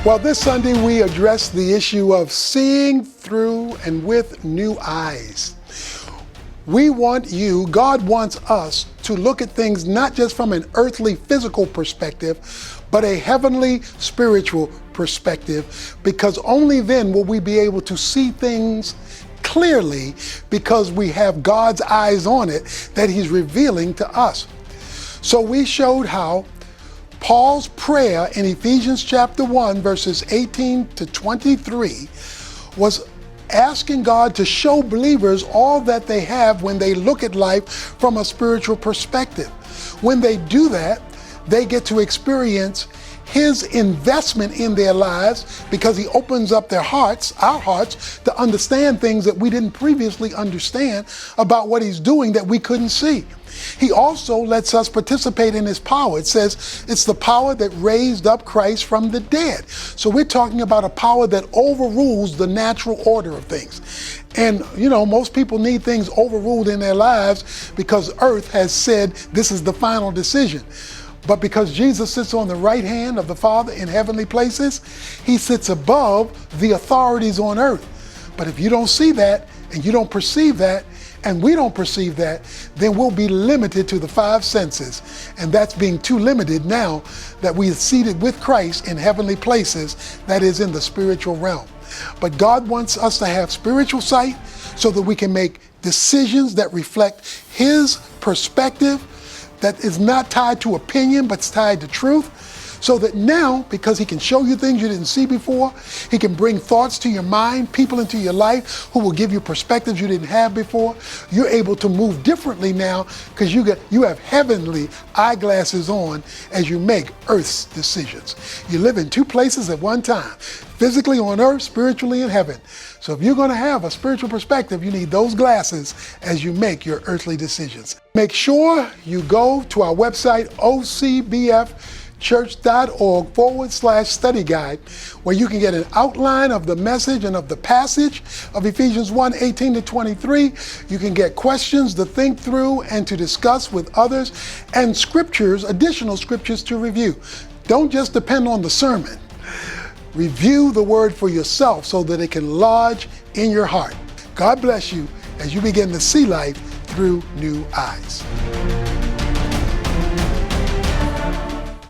Well, this Sunday we address the issue of seeing through and with new eyes. We want you, God wants us to look at things not just from an earthly physical perspective, but a heavenly spiritual perspective, because only then will we be able to see things clearly, because we have God's eyes on it that He's revealing to us. So we showed how Paul's prayer in Ephesians chapter 1, verses 18 to 23 was asking God to show believers all that they have when they look at life from a spiritual perspective. When they do that, they get to experience His investment in their lives, because He opens up their hearts, our hearts, to understand things that we didn't previously understand about what He's doing that we couldn't see. He also lets us participate in His power. It says it's the power that raised up Christ from the dead. So we're talking about a power that overrules the natural order of things. And you know, most people need things overruled in their lives because earth has said this is the final decision. But because Jesus sits on the right hand of the Father in heavenly places, He sits above the authorities on earth. But if you don't see that, and you don't perceive that, and we don't perceive that, then we'll be limited to the five senses. And that's being too limited now that we are seated with Christ in heavenly places, that is in the spiritual realm. But God wants us to have spiritual sight so that we can make decisions that reflect His perspective, that is not tied to opinion, but it's tied to truth. So that now, because He can show you things you didn't see before, He can bring thoughts to your mind, people into your life who will give you perspectives you didn't have before. You're able to move differently now because you have heavenly eyeglasses on as you make earth's decisions. You live in two places at one time, physically on earth, spiritually in heaven. So if you're going to have a spiritual perspective, you need those glasses as you make your earthly decisions. Make sure you go to our website, ocbfchurch.org/study guide, where you can get an outline of the message and of the passage of Ephesians 1, 18 to 23. You can get questions to think through and to discuss with others, and scriptures, additional scriptures to review. Don't just depend on the sermon. Review the word for yourself so that it can lodge in your heart. God bless you as you begin to see life through new eyes.